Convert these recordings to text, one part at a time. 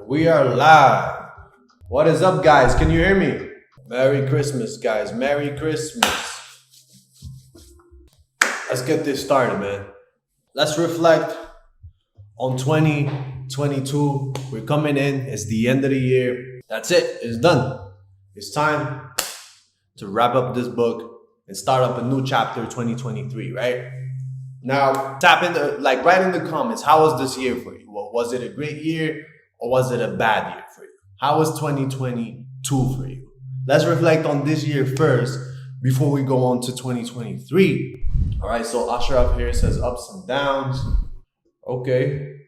We are live. What is up, guys? Can you hear me? Merry Christmas, guys. Merry Christmas. Let's get this started, man. Let's reflect on 2022. We're coming in. It's the end of the year. That's it. It's done. It's time to wrap up this book and start up a new chapter 2023, right? Now, write in the comments, how was this year for you? Well, was it a great year or was it a bad year for you? How was 2022 for you? Let's reflect on this year first before we go on to 2023. All right, so Ashraf here says ups and downs. Okay.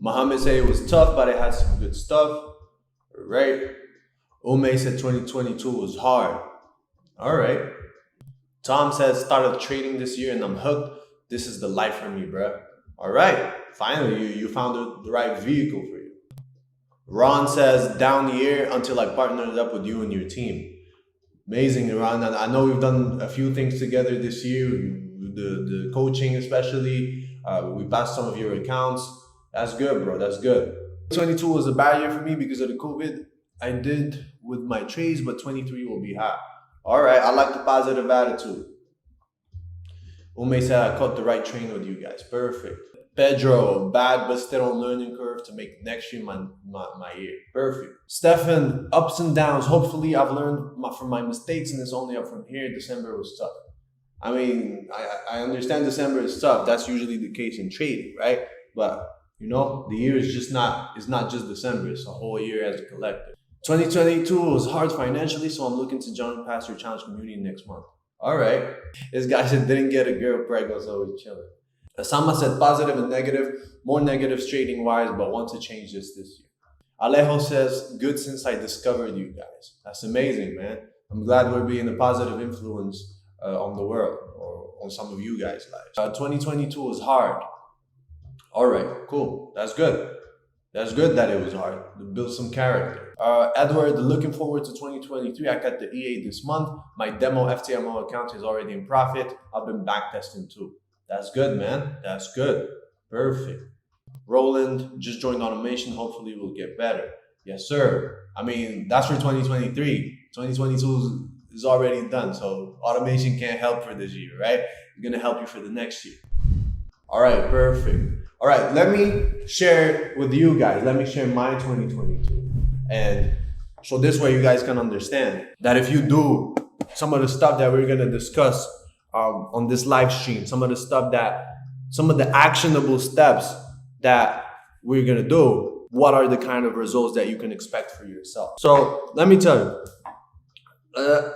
Mohammed said it was tough, but it had some good stuff. All right. Ume said 2022 was hard. All right. Tom says started trading this year and I'm hooked. This is the life for me, bro. All right. Finally, you found the right vehicle for you. Ron says down year until I partnered up with you and your team. Amazing, Ron. And I know we've done a few things together this year. The coaching especially. We passed some of your accounts. That's good, bro. That's good. 22 was a bad year for me because of the COVID I did with my trades, but 23 will be hot. All right. I like the positive attitude. Ume said I caught the right train with you guys. Perfect. Pedro, bad but still on learning curve to make next year my year. Perfect. Stefan, ups and downs. Hopefully I've learned from my mistakes and it's only up from here. December was tough. I mean, I understand December is tough. That's usually the case in trading, right? But you know, the year is not just December. It's a whole year as a collective. 2022 was hard financially, so I'm looking to join Pastor Challenge community next month. All right. This guy said didn't get a girl pregnant, so he's chilling. Asama said positive and negative, more negatives trading wise, but want to change this year. Alejo says good since I discovered you guys. That's amazing, man. I'm glad we're being a positive influence on the world or on some of you guys' lives. 2022 was hard. All right, cool. That's good. That's good that it was hard. To build some character. Edward, looking forward to 2023. I got the EA this month. My demo FTMO account is already in profit. I've been backtesting too. That's good, man. That's good. Perfect. Roland, just joined automation. Hopefully we'll get better. Yes, sir. I mean, that's for 2023. 2022 is already done. So automation can't help for this year, right? It's going to help you for the next year. All right, perfect. All right, let me share with you guys. Let me share my 2022. And so this way you guys can understand that if you do some of the stuff that we're going to discuss on this live stream, some of the actionable steps that we're going to do, what are the kind of results that you can expect for yourself? So let me tell you,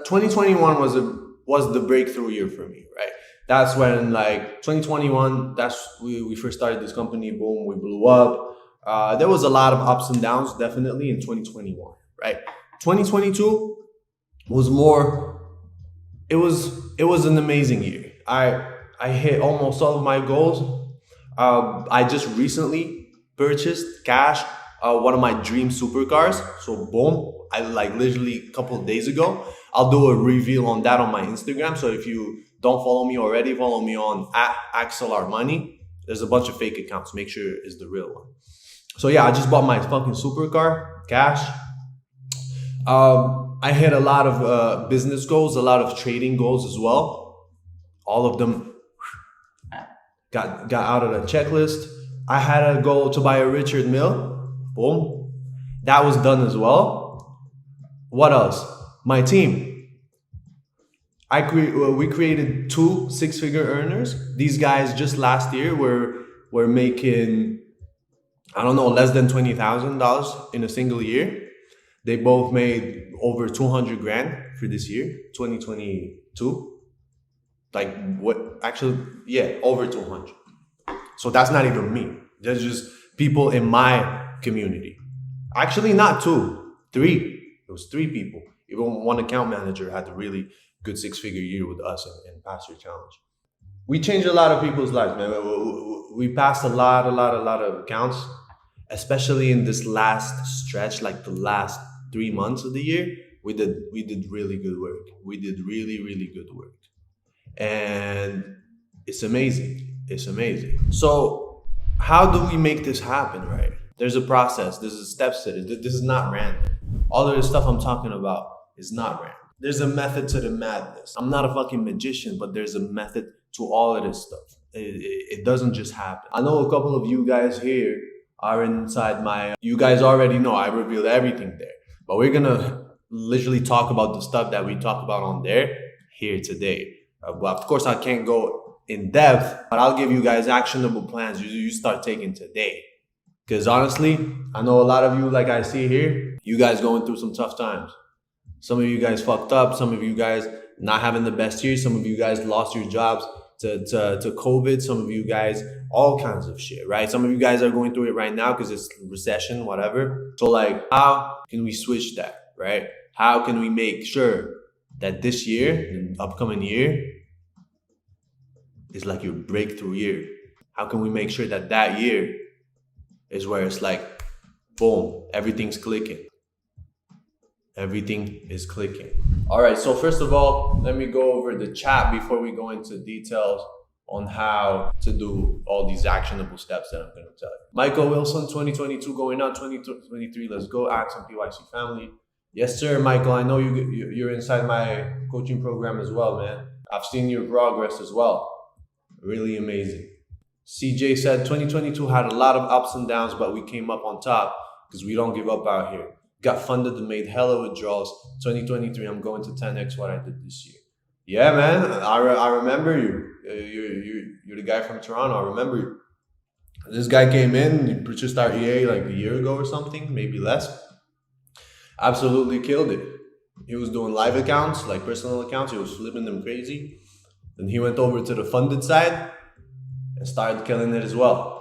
2021 was the breakthrough year for me, right? That's when 2021, we first started this company, boom, we blew up. There was a lot of ups and downs definitely in 2021, right? 2022 was more, it was an amazing year. I hit almost all of my goals. I just recently purchased cash one of my dream supercars. So boom, I literally a couple of days ago. I'll do a reveal on that on my Instagram. So if you don't follow me already, follow me on @AxelRmoney. There's a bunch of fake accounts. Make sure it's the real one. So yeah, I just bought my fucking supercar, cash. I hit a lot of business goals, a lot of trading goals as well. All of them got out of the checklist. I had a goal to buy a Richard Mille. Boom. That was done as well. What else? My team. We created 2 six-figure earners. These guys just last year were making, I don't know, less than $20,000 in a single year. They both made over 200 grand for this year, 2022. Over 200. So that's not even me. That's just people in my community. Actually, not 2, 3. It was 3 people. Even one account manager had a really good 6-figure year with us in Pastor Challenge. We changed a lot of people's lives, man. We passed a lot of accounts, especially in this last stretch, like the last 3 months of the year. We did really good work. We did really, really good work. And it's amazing. It's amazing. So how do we make this happen, right? There's a process. There's a steps to it. This is not random. All of the stuff I'm talking about is not random. There's a method to the madness. I'm not a fucking magician, but there's a method to all of this stuff. It doesn't just happen. I know a couple of you guys here are inside my, you guys already know I revealed everything there, but we're gonna literally talk about the stuff that we talk about on there here today. But of course I can't go in depth, but I'll give you guys actionable plans you start taking today. Because honestly, I know a lot of you, like I see here, you guys going through some tough times. Some of you guys fucked up. Some of you guys not having the best year. Some of you guys lost your jobs to COVID. Some of you guys, all kinds of shit, right? Some of you guys are going through it right now because it's recession, whatever. So like, how can we switch that, right? How can we make sure that this year, the upcoming year, is like your breakthrough year? How can we make sure that that year is where it's like, boom, everything's clicking. Everything is clicking. All right, so first of all, let me go over the chat before we go into details on how to do all these actionable steps that I'm going to tell you. Michael Wilson, 2022 going on, 2023, let's go. Action PYC family. Yes, sir, Michael, I know you're inside my coaching program as well, man. I've seen your progress as well. Really amazing. CJ said 2022 had a lot of ups and downs, but we came up on top because we don't give up out here. Got funded and made hella withdrawals. 2023, I'm going to 10x what I did this year. Yeah, man, I remember you. You're the guy from Toronto. I remember you. This guy came in, he purchased our EA like a year ago or something, maybe less. Absolutely killed it. He was doing live accounts, like personal accounts. He was flipping them crazy. Then he went over to the funded side and started killing it as well.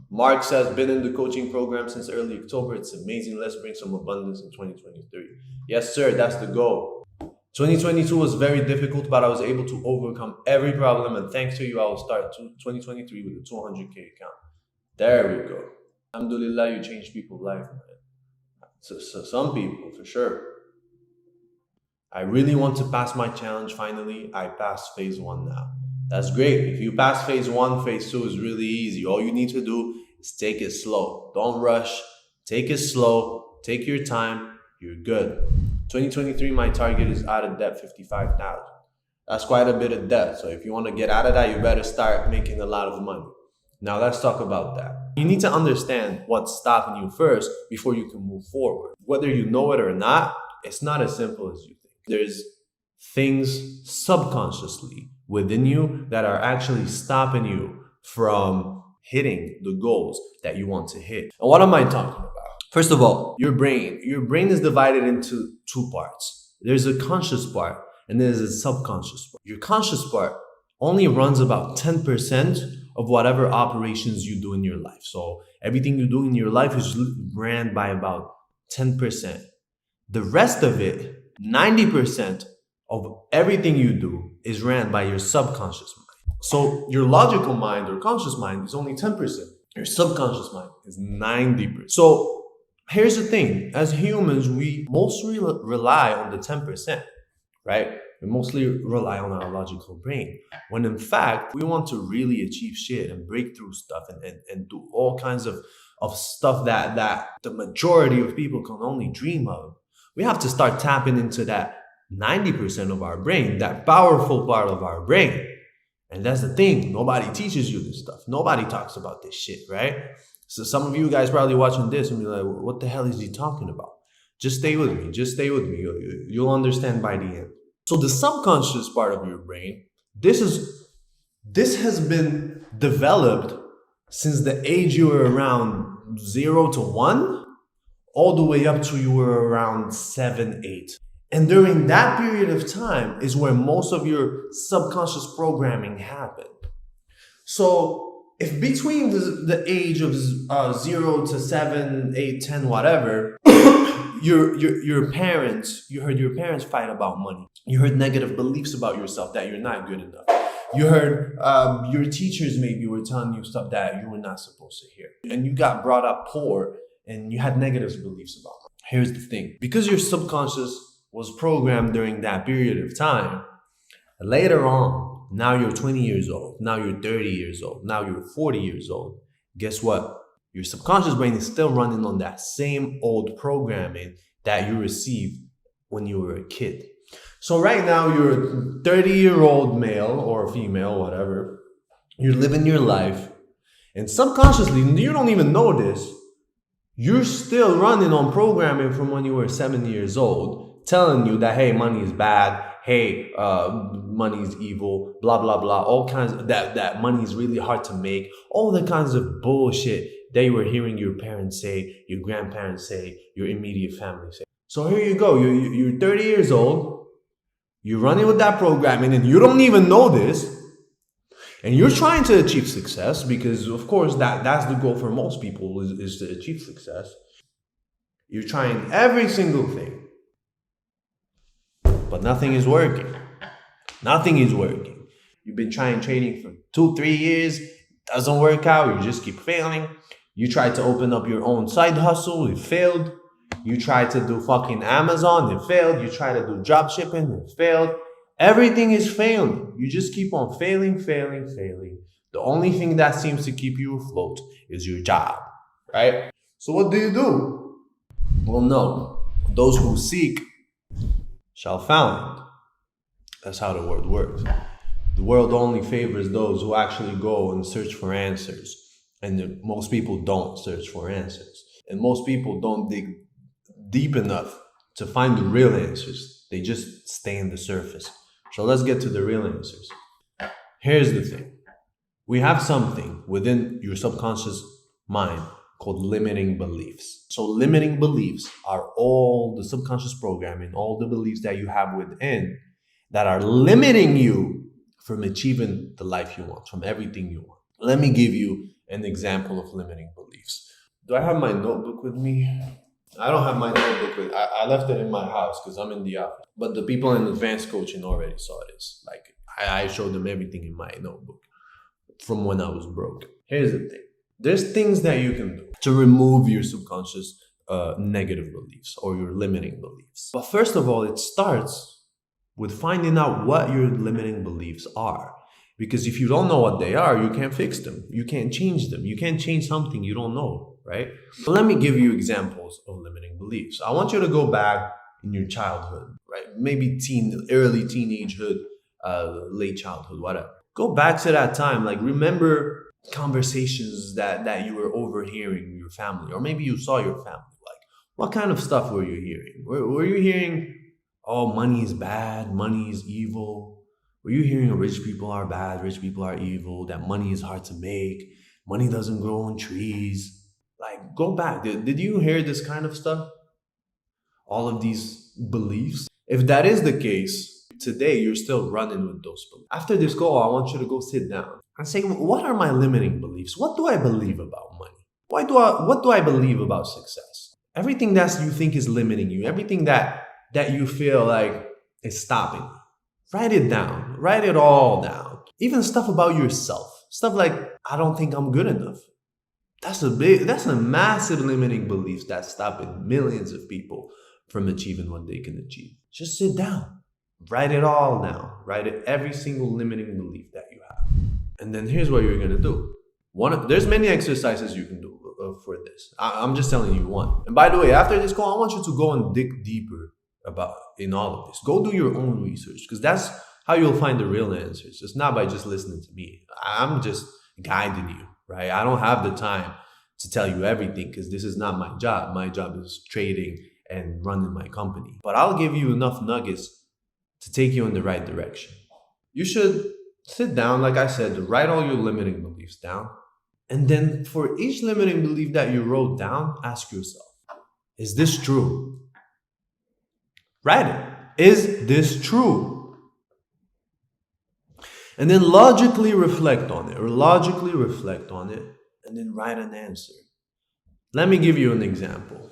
Mark says, been in the coaching program since early October. It's amazing. Let's bring some abundance in 2023. Yes, sir. That's the goal. 2022 was very difficult, but I was able to overcome every problem. And thanks to you, I will start 2023 with a 200K account. There we go. Alhamdulillah, you changed people's life, man. So some people, for sure. I really want to pass my challenge finally. I passed phase 1 now. That's great. If you pass phase 1, phase 2 is really easy. All you need to do is take it slow. Don't rush. Take it slow. Take your time. You're good. 2023, my target is out of debt, 55,000. That's quite a bit of debt. So if you want to get out of that, you better start making a lot of money. Now let's talk about that. You need to understand what's stopping you first before you can move forward. Whether you know it or not, it's not as simple as you think. There's things subconsciously within you that are actually stopping you from hitting the goals that you want to hit. And what am I talking about? First of all, your brain is divided into 2 parts. There's a conscious part and there's a subconscious part. Your conscious part only runs about 10% of whatever operations you do in your life. So everything you do in your life is ran by about 10%. The rest of it, 90% of everything you do is ran by your subconscious mind. So your logical mind or conscious mind is only 10%. Your subconscious mind is 90%. So here's the thing. As humans, we mostly rely on the 10%, right? We mostly rely on our logical brain. When in fact, we want to really achieve shit and break through stuff and do all kinds of stuff that the majority of people can only dream of. We have to start tapping into that 90% of our brain, that powerful part of our brain. And that's the thing. Nobody teaches you this stuff. Nobody talks about this shit, right? So some of you guys probably watching this and be like, what the hell is he talking about? Just stay with me. Just stay with me. You'll understand by the end. So the subconscious part of your brain, this has been developed since the age you were around 0 to 1, all the way up to you were around 7, 8. And during that period of time is where most of your subconscious programming happened. So if between the age of 0 to 7, 8, 10, whatever, your parents, you heard your parents fight about money. You heard negative beliefs about yourself that you're not good enough. You heard your teachers maybe were telling you stuff that you were not supposed to hear. And you got brought up poor and you had negative beliefs about money. Here's the thing. Because your subconscious was programmed during that period of time, later on, now you're 20 years old, now you're 30 years old, now you're 40 years old. Guess what? Your subconscious brain is still running on that same old programming that you received when you were a kid. So right now, you're a 30-year-old male or female, whatever. You're living your life. And subconsciously, you don't even know this. You're still running on programming from when you were 7 years old, telling you that, hey, money is bad. Hey, money is evil, blah, blah, blah. All kinds of that money is really hard to make. All the kinds of bullshit that you were hearing your parents say, your grandparents say, your immediate family say. So here you go. You're 30 years old. You're running with that programming and you don't even know this. And you're trying to achieve success because, of course, that's the goal for most people is to achieve success. You're trying every single thing. But nothing is working. Nothing is working. You've been trying trading for 2-3 years. Doesn't work out. You just keep failing. You tried to open up your own side hustle. It failed. You tried to do fucking Amazon. It failed. You tried to do drop shipping. It failed. Everything is failing. You just keep on failing. The only thing that seems to keep you afloat is your job, right? So what do? Well, no. Those who seek shall find. That's how the world works. The world only favors those who actually go and search for answers. And most people don't search for answers. And most people don't dig deep enough to find the real answers. They just stay in the surface. So let's get to the real answers. Here's the thing. We have something within your subconscious mind called limiting beliefs. So limiting beliefs are all the subconscious programming, all the beliefs that you have within that are limiting you from achieving the life you want, from everything you want. Let me give you an example of limiting beliefs. Do I have my notebook with me? I don't have my notebook with I left it in my house because I'm in the office. But the people in advanced coaching already saw this. Like I showed them everything in my notebook from when I was broke. Here's the thing. There's things that you can do to remove your subconscious negative beliefs or your limiting beliefs. But first of all, it starts with finding out what your limiting beliefs are. Because if you don't know what they are, you can't fix them. You can't change them. You can't change something you don't know, right? So let me give you examples of limiting beliefs. I want you to go back in your childhood, right? Maybe early teenagehood, late childhood, whatever. Go back to that time. Like remember conversations that you were overhearing your family, or maybe you saw your family. Like what kind of stuff were you hearing? Were you hearing, oh, money is bad, money is evil? Were you hearing rich people are bad, rich people are evil, that money is hard to make, money doesn't grow on trees? Like, go back. Did you hear this kind of stuff? All of these beliefs? If that is the case, today you're still running with those beliefs. After this call, I want you to go sit down and say, what are my limiting beliefs? What do I believe about money? What do I believe about success? Everything that you think is limiting you, everything that you feel like is stopping you. Write it down. Write it all down. Even stuff about yourself. Stuff like, I don't think I'm good enough. That's a massive limiting belief that's stopping millions of people from achieving what they can achieve. Just sit down. Write it all down. Write it, every single limiting belief that you have. And then here's what you're going to do. There's many exercises you can do for this. I'm just telling you one. And by the way, after this call, I want you to go and dig deeper in all of this. Go do your own research, because that's how you'll find the real answers. It's not by just listening to me. I'm just guiding you, right? I don't have the time to tell you everything because this is not my job. My job is trading and running my company. But I'll give you enough nuggets to take you in the right direction. You should sit down, like I said, write all your limiting beliefs down. And then for each limiting belief that you wrote down, ask yourself, is this true? Write it. Is this true? And then logically reflect on it, and then write an answer. Let me give you an example.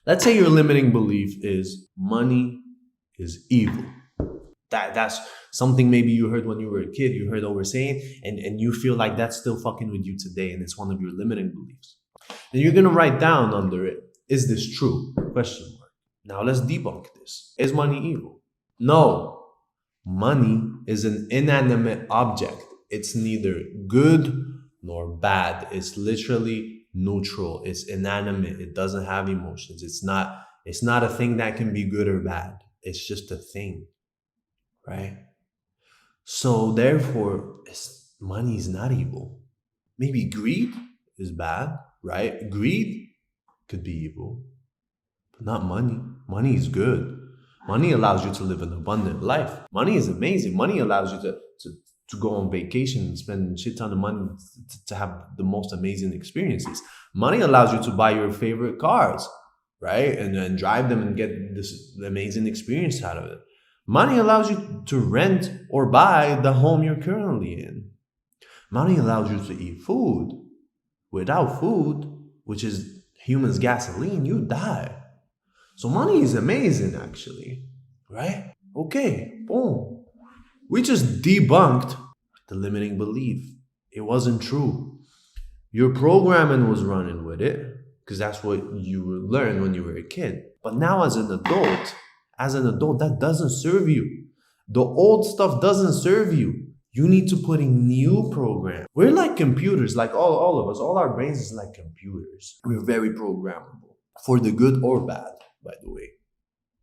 Let's say your limiting belief is money is evil. That's something maybe you heard when you were a kid, you heard what we're saying, and you feel like that's still fucking with you today, and it's one of your limiting beliefs. Then you're going to write down under it, is this true? Question mark. Now let's debunk this. Is money evil? No. Money is an inanimate object. It's neither good nor bad. It's literally neutral. It's inanimate. It doesn't have emotions. It's not a thing that can be good or bad. It's just a thing, right? So therefore, money is not evil. Maybe greed is bad, right? Greed could be evil, but not money. Money is good. Money allows you to live an abundant life. Money is amazing. Money allows you to go on vacation and spend shit ton of money to have the most amazing experiences. Money allows you to buy your favorite cars, right? And then drive them and get this amazing experience out of it. Money allows you to rent or buy the home you're currently in. Money allows you to eat food. Without food, which is humans' gasoline, you die. So money is amazing, actually, right? Okay, boom. We just debunked the limiting belief. It wasn't true. Your programming was running with it because that's what you learned when you were a kid. But now as an adult, that doesn't serve you. The old stuff doesn't serve you. You need to put in new programs. We're like computers, like all of us. All our brains is like computers. We're very programmable for the good or bad, by the way.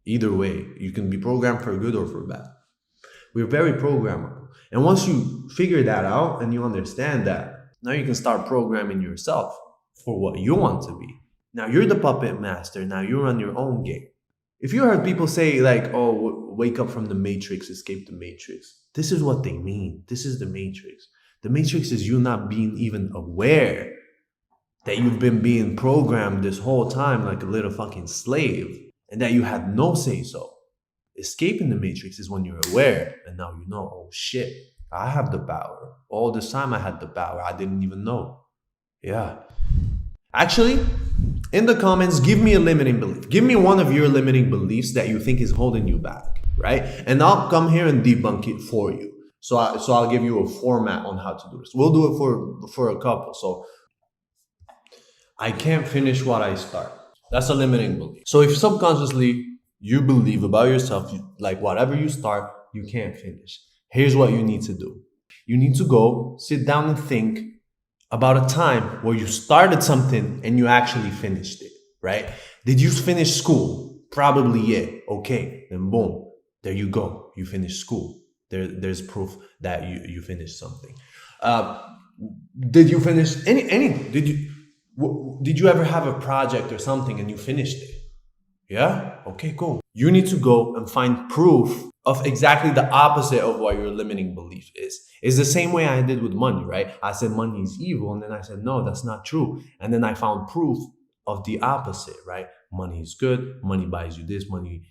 Either way, you can be programmed for good or for bad. We're very programmable. And once you figure that out and you understand that, now you can start programming yourself for what you want to be. Now you're the puppet master. Now you run your own game. If you heard people say like, oh, wake up from the matrix, escape the matrix, this is what they mean. This is the matrix. The matrix is you not being even aware that you've been being programmed this whole time like a little fucking slave and that you had no say so. Escaping the matrix is when you're aware and now you know, oh shit, I have the power. All this time I had the power. I didn't even know. Yeah. Actually, in the comments, give me a limiting belief. Give me one of your limiting beliefs that you think is holding you back, right? And I'll come here and debunk it for you. So I'll give you a format on how to do this. We'll do it for a couple. So I can't finish what I start. That's a limiting belief. So if subconsciously you believe about yourself, like whatever you start, you can't finish. Here's what you need to do. You need to go sit down and think about a time where you started something and you actually finished it, right? Did you finish school? Probably, yeah. Okay, then boom, there you go. You finished school. There's proof that you finished something. Did you finish did you ever have a project or something and you finished it? Yeah? Okay, cool. You need to go and find proof of exactly the opposite of what your limiting belief is. It's the same way I did with money, right? I said money is evil, and then I said, no, that's not true. And then I found proof of the opposite, right? Money is good, money buys you this, money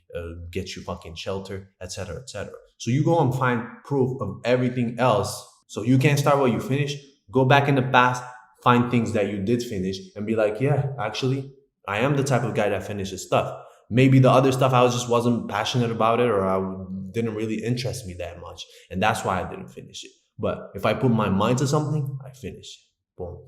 gets you fucking shelter, etc., etc. So you go and find proof of everything else. So you can't start what you finished. Go back in the past, find things that you did finish, and be like, yeah, actually, I am the type of guy that finishes stuff. Maybe the other stuff I just wasn't passionate about it, or I didn't really interest me that much. And that's why I didn't finish it. But if I put my mind to something, I finish it. Boom.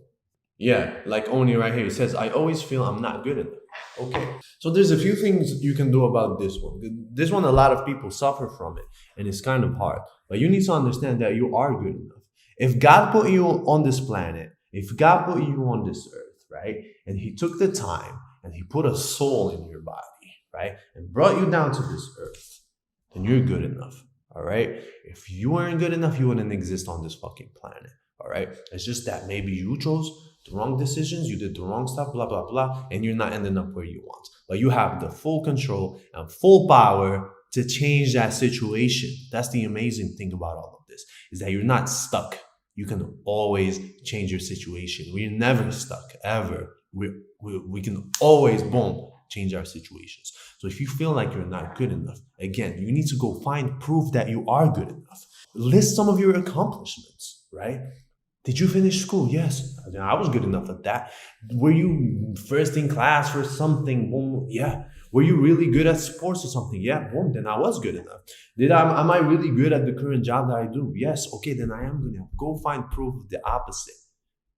Yeah, like Oni right here. He says, I always feel I'm not good enough. Okay. So there's a few things you can do about this one. This one, a lot of people suffer from it. And it's kind of hard. But you need to understand that you are good enough. If God put you on this planet, if God put you on this earth, right? And he took the time and he put a soul in your body, right? And brought you down to this earth, then you're good enough, all right? If you weren't good enough, you wouldn't exist on this fucking planet, all right? It's just that maybe you chose the wrong decisions, you did the wrong stuff, blah, blah, blah, and you're not ending up where you want. But you have the full control and full power to change that situation. That's the amazing thing about all of this, is that you're not stuck. You can always change your situation. We're never stuck, ever. We can always, boom, change our situations. So if you feel like you're not good enough, again, you need to go find proof that you are good enough. List some of your accomplishments, right? Did you finish school? Yes, I was good enough at that. Were you first in class for something? Boom, yeah. Were you really good at sports or something? Yeah, boom, then I was good enough. Am I really good at the current job that I do? Yes, okay, then I am good enough. Go find proof of the opposite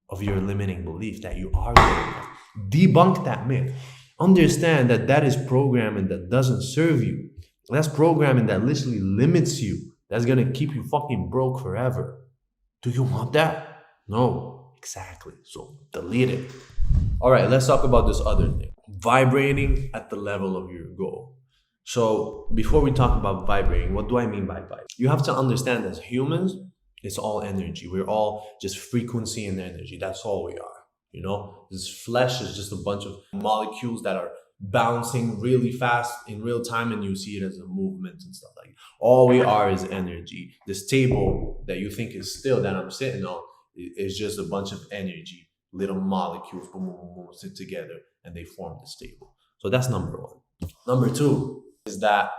of your limiting belief, that you are good enough. Debunk that myth. Understand that that is programming that doesn't serve you. That's programming that literally limits you. That's going to keep you fucking broke forever. Do you want that? No, exactly. So delete it. All right, let's talk about this other thing. Vibrating at the level of your goal. So before we talk about vibrating, what do I mean by vibrating? You have to understand, as humans, it's all energy. We're all just frequency and energy. That's all we are. You know, this flesh is just a bunch of molecules that are bouncing really fast in real time, and you see it as a movement and stuff like that. All we are is energy. This table that you think is still, that I'm sitting on, is just a bunch of energy. Little molecules boom, boom, boom, boom, sit together and they form this table. So that's number one. Number two is that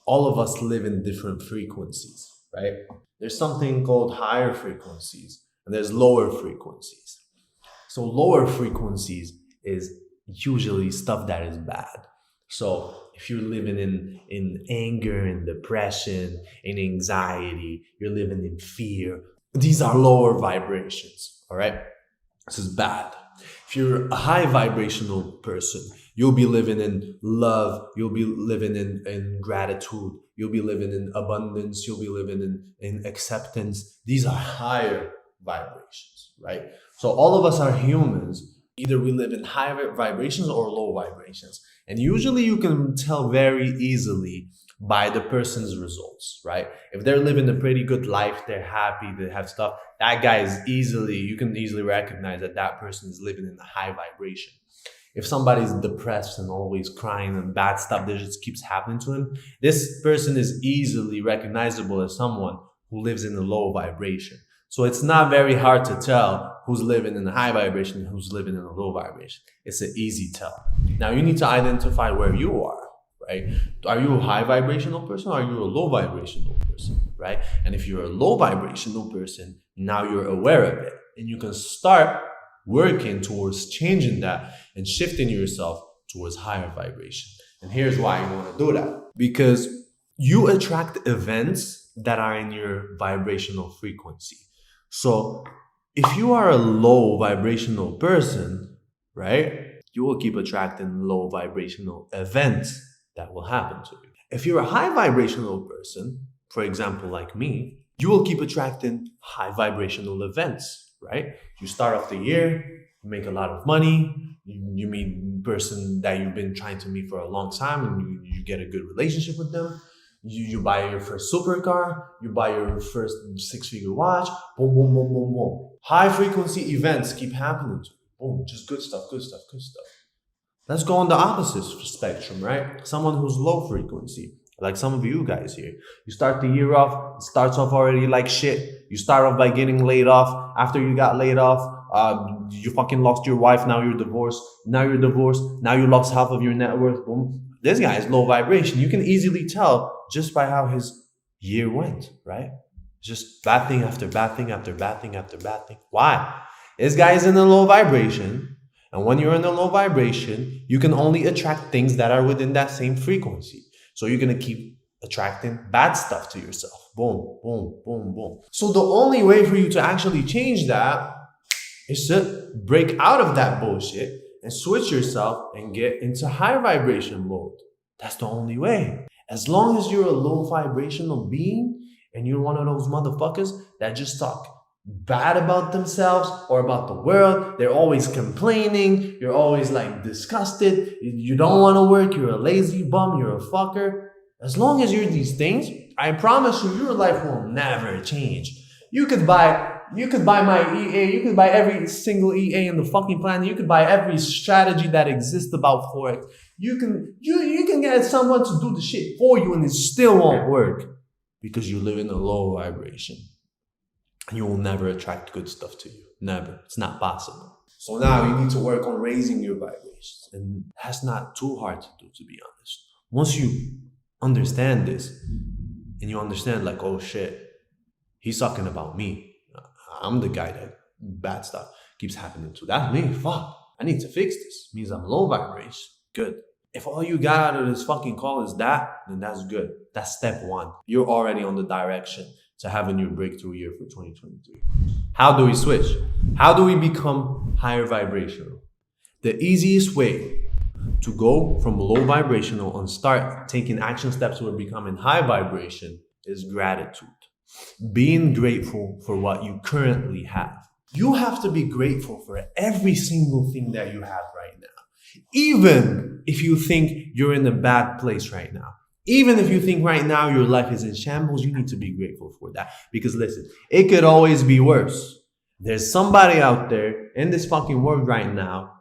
all of us live in different frequencies, right? There's something called higher frequencies and there's lower frequencies. So lower frequencies is usually stuff that is bad. So if you're living in anger and depression and anxiety, you're living in fear, these are lower vibrations, all right? This is bad. If you're a high vibrational person, you'll be living in love, you'll be living in gratitude, you'll be living in abundance, you'll be living in acceptance. These are higher vibrations, right? So all of us are humans. Either we live in high vibrations or low vibrations. And usually you can tell very easily by the person's results, right? If they're living a pretty good life, they're happy, they have stuff, that guy is you can easily recognize that that person is living in a high vibration. If somebody's depressed and always crying and bad stuff that just keeps happening to him, this person is easily recognizable as someone who lives in a low vibration. So it's not very hard to tell who's living in a high vibration and who's living in a low vibration. It's an easy tell. Now you need to identify where you are, right? Are you a high vibrational person or are you a low vibrational person, right? And if you're a low vibrational person, now you're aware of it and you can start working towards changing that and shifting yourself towards higher vibration. And here's why you want to do that. Because you attract events that are in your vibrational frequency. So if you are a low vibrational person, right, you will keep attracting low vibrational events that will happen to you. If you're a high vibrational person, for example, like me, you will keep attracting high vibrational events, right? You start off the year, you make a lot of money, you meet a person that you've been trying to meet for a long time and you get a good relationship with them. You buy your first supercar, you buy your first 6-figure watch, boom, boom, boom, boom, boom. High frequency events keep happening to you. Boom, just good stuff, good stuff, good stuff. Let's go on the opposite spectrum, right? Someone who's low frequency, like some of you guys here. You start the year off, it starts off already like shit. You start off by getting laid off. After you got laid off, you fucking lost your wife, now you're divorced. Now you lost half of your net worth, boom. This guy is low vibration. You can easily tell just by how his year went, right? Just bad thing after bad thing after bad thing after bad thing. Why? This guy is in a low vibration. And when you're in a low vibration, you can only attract things that are within that same frequency. So you're going to keep attracting bad stuff to yourself. Boom, boom, boom, boom. So the only way for you to actually change that is to break out of that bullshit and switch yourself and get into high vibration mode. That's the only way. As long as you're a low vibrational being and you're one of those motherfuckers that just talk bad about themselves or about the world, they're always complaining, you're always like disgusted, you don't want to work, you're a lazy bum, you're a fucker. As long as you're these things, I promise you, your life will never change. You could buy my EA, you could buy every single EA in the fucking planet, you could buy every strategy that exists about Forex. You can get someone to do the shit for you and it still won't work because you live in a low vibration. You will never attract good stuff to you. Never. It's not possible. So now you need to work on raising your vibrations. And that's not too hard to do, to be honest. Once you understand this and you understand like, oh shit, he's talking about me. I'm the guy that bad stuff keeps happening to. That's me. Fuck. I need to fix this. It means I'm low vibration. Good. If all you got out of this fucking call is that, then that's good. That's step one. You're already on the direction to having your breakthrough year for 2023. How do we switch? How do we become higher vibrational? The easiest way to go from low vibrational and start taking action steps toward becoming high vibration is gratitude. Being grateful for what you currently have. You have to be grateful for every single thing that you have right now. Even if you think you're in a bad place right now. Even if you think right now your life is in shambles, you need to be grateful for that. Because listen, it could always be worse. There's somebody out there in this fucking world right now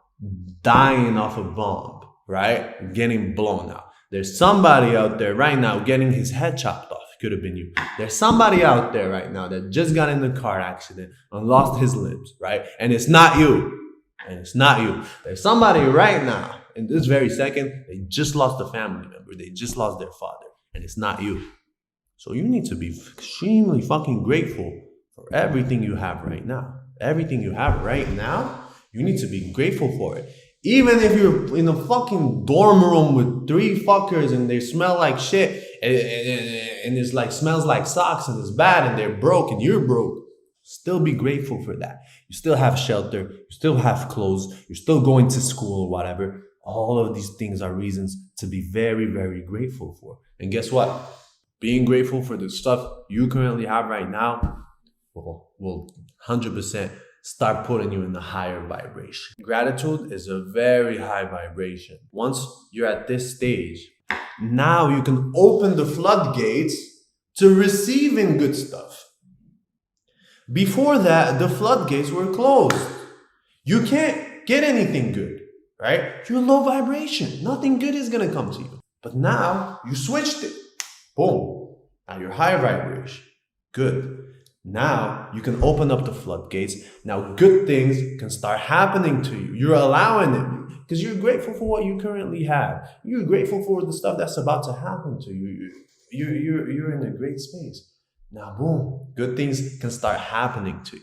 dying off a bomb, right? Getting blown out. There's somebody out there right now getting his head chopped off. Could have been you. There's somebody out there right now that just got in a car accident and lost his limbs, right? And it's not you. And it's not you. There's somebody right now, in this very second, they just lost a family member. They just lost their father. And it's not you. So you need to be extremely fucking grateful for everything you have right now. Everything you have right now, you need to be grateful for it. Even if you're in a fucking dorm room with 3 fuckers and they smell like shit and it's like smells like socks and it's bad and they're broke and you're broke, still be grateful for that. You still have shelter, you still have clothes, you're still going to school or whatever. All of these things are reasons to be very, very grateful for. And guess what? Being grateful for the stuff you currently have right now will 100% start putting you in a higher vibration. Gratitude is a very high vibration. Once you're at this stage, now you can open the floodgates to receiving good stuff. Before that, the floodgates were closed. You can't get anything good, right? You're low vibration. Nothing good is going to come to you. But now you switched it. Boom. Now you're high vibration. Good. Now you can open up the floodgates. Now good things can start happening to you. You're allowing it because you're grateful for what you currently have. You're grateful for the stuff that's about to happen to you. You're in a great space. Now boom, good things can start happening to you.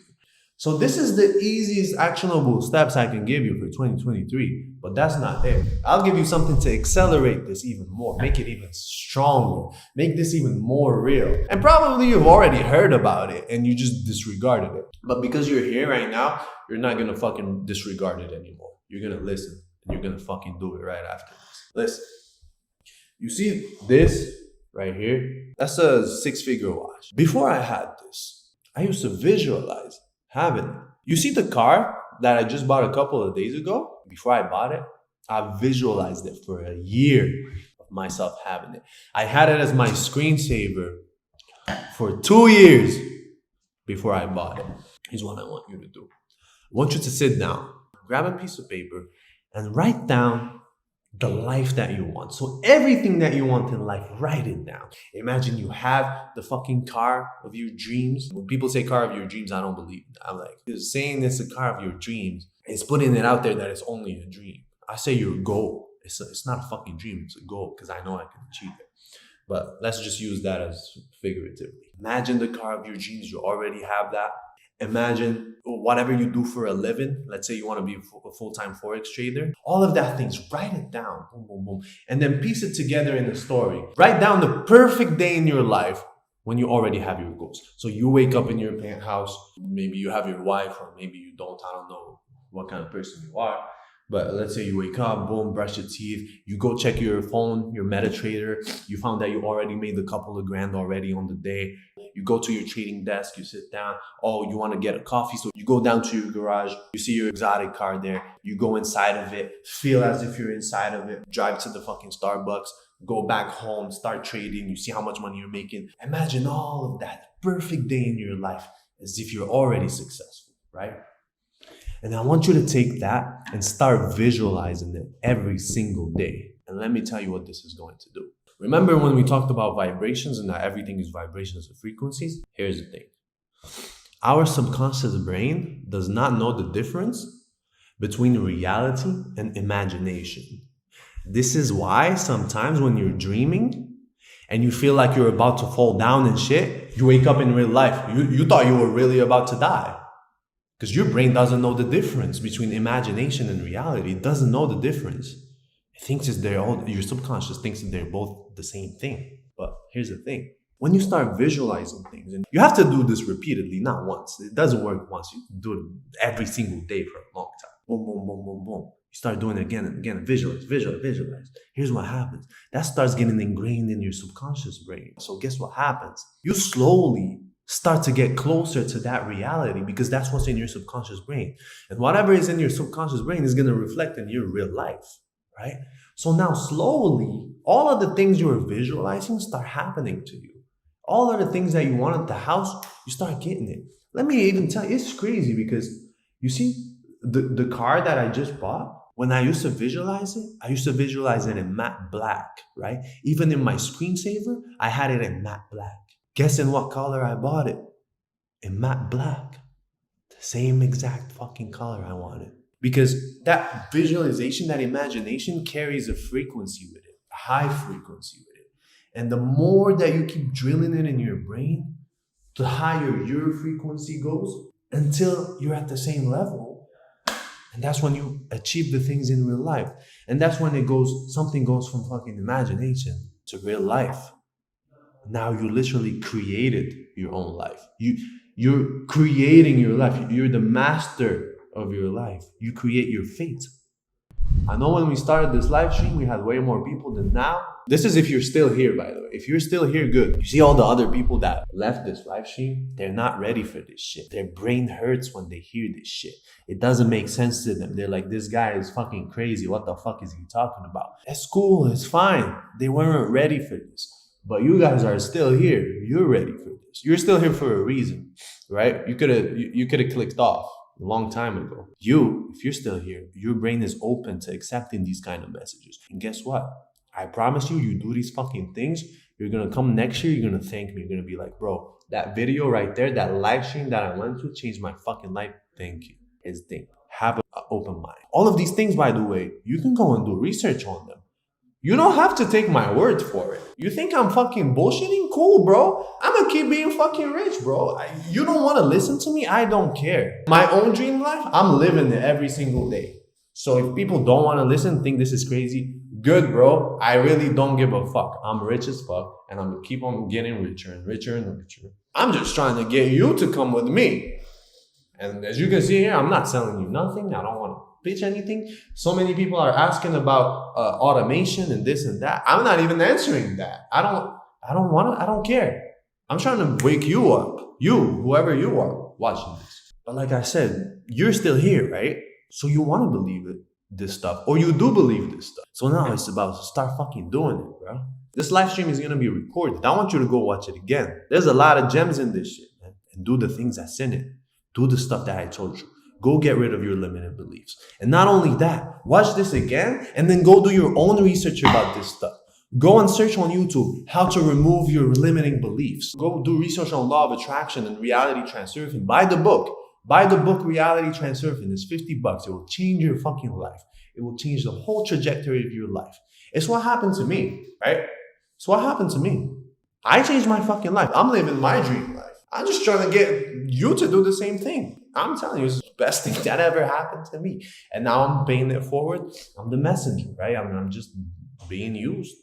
So this is the easiest actionable steps I can give you for 2023, but that's not it. I'll give you something to accelerate this even more, make it even stronger, make this even more real. And probably you've already heard about it and you just disregarded it. But because you're here right now, you're not gonna fucking disregard it anymore. You're gonna listen and you're gonna fucking do it right after this. Listen, you see this right here? That's a 6-figure watch. Before I had this, I used to visualize having it. You see the car that I just bought a couple of days ago? Before I bought it, I visualized it for a year of myself having it. I had it as my screensaver for 2 years before I bought it. Here's what I want you to do. I want you to sit down, grab a piece of paper, and write down the life that you want. So everything that you want in life, write it down. Imagine you have the fucking car of your dreams. When people say car of your dreams, I don't believe that. I'm like, saying it's a car of your dreams, it's putting it out there that it's only a dream. I say your goal. It's not a fucking dream, it's a goal because I know I can achieve it. But let's just use that as figuratively. Imagine the car of your dreams, you already have that. Imagine whatever you do for a living. Let's say you want to be a full-time Forex trader. All of that things, write it down. Boom, boom, boom. And then piece it together in a story. Write down the perfect day in your life when you already have your goals. So you wake up in your penthouse. Maybe you have your wife or maybe you don't. I don't know what kind of person you are. But let's say you wake up, boom, brush your teeth, you go check your phone, your MetaTrader, you found that you already made a couple of grand already on the day. You go to your trading desk, you sit down, oh, you want to get a coffee, so you go down to your garage, you see your exotic car there, you go inside of it, feel as if you're inside of it, drive to the fucking Starbucks, go back home, start trading, you see how much money you're making. Imagine all of that perfect day in your life as if you're already successful, right? And I want you to take that and start visualizing it every single day. And let me tell you what this is going to do. Remember when we talked about vibrations and that everything is vibrations and frequencies? Here's the thing. Our subconscious brain does not know the difference between reality and imagination. This is why sometimes when you're dreaming and you feel like you're about to fall down and shit, you wake up in real life. You thought you were really about to die. Because your brain doesn't know the difference between imagination and reality. It doesn't know the difference. It thinks your subconscious thinks that they're both the same thing. But here's the thing. When you start visualizing things, and you have to do this repeatedly, not once. It doesn't work once. You do it every single day for a long time. Boom, boom, boom, boom, boom. You start doing it again and again. Visualize. Here's what happens. That starts getting ingrained in your subconscious brain. So guess what happens? You slowly start to get closer to that reality, because that's what's in your subconscious brain. And whatever is in your subconscious brain is going to reflect in your real life, right? So now slowly, all of the things you were visualizing start happening to you. All of the things that you want at the house, you start getting it. Let me even tell you, it's crazy because you see, the car that I just bought, when I used to visualize it in matte black, right? Even in my screensaver, I had it in matte black. Guess in what color I bought it? In matte black. The same exact fucking color I wanted. Because that visualization, that imagination carries a frequency with it, a high frequency with it. And the more that you keep drilling it in your brain, the higher your frequency goes until you're at the same level. And that's when you achieve the things in real life. And that's when something goes from fucking imagination to real life. Now you literally created your own life. You're creating your life. You're the master of your life. You create your fate. I know when we started this live stream, we had way more people than now. This is if you're still here, by the way. If you're still here, good. You see all the other people that left this live stream? They're not ready for this shit. Their brain hurts when they hear this shit. It doesn't make sense to them. They're like, this guy is fucking crazy. What the fuck is he talking about? It's cool. It's fine. They weren't ready for this. But you guys are still here. You're ready for this. You're still here for a reason, right? You could have clicked off a long time ago. If you're still here, your brain is open to accepting these kind of messages. And guess what? I promise you do these fucking things, you're going to come next year, you're going to thank me. You're going to be like, bro, that video right there, that live stream that I went to changed my fucking life. Thank you. His thing. Have an open mind. All of these things, by the way, you can go and do research on them. You don't have to take my word for it. You think I'm fucking bullshitting? Cool, bro. I'm gonna keep being fucking rich, bro. You don't want to listen to me? I don't care. My own dream life, I'm living it every single day. So if people don't want to listen, think this is crazy, good, bro. I really don't give a fuck. I'm rich as fuck, and I'm gonna keep on getting richer and richer and richer. I'm just trying to get you to come with me. And as you can see here, I'm not selling you nothing. I don't want to pitch anything. So many people are asking about automation and this and that. I'm not even answering that. I don't care. I'm trying to wake you up. You, whoever you are watching this. But like I said, you're still here, right? So you want to believe it, this stuff, or you do believe this stuff. So now it's about to start fucking doing it, bro. This live stream is going to be recorded. I want you to go watch it again. There's a lot of gems in this shit, man. And do the things that's in it. Do the stuff that I told you. Go get rid of your limited beliefs. And not only that, watch this again and then go do your own research about this stuff. Go and search on YouTube how to remove your limiting beliefs. Go do research on law of attraction and reality transurfing. Buy the book. Buy the book Reality Transurfing. It's $50. It will change your fucking life. It will change the whole trajectory of your life. It's what happened to me, right? It's what happened to me. I changed my fucking life. I'm living my dream life. I'm just trying to get you to do the same thing. I'm telling you, it's the best thing that ever happened to me. And now I'm paying it forward. I'm the messenger, right? I'm just being used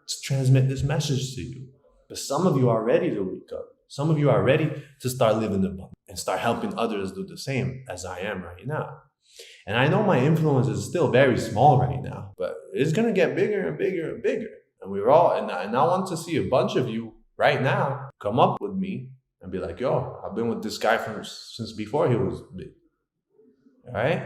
to transmit this message to you. But some of you are ready to wake up. Some of you are ready to start living the book and start helping others do the same as I am right now. And I know my influence is still very small right now, but it's going to get bigger and bigger and bigger. And I want to see a bunch of you right now come up with me and be like, yo, I've been with this guy since before he was big. All right?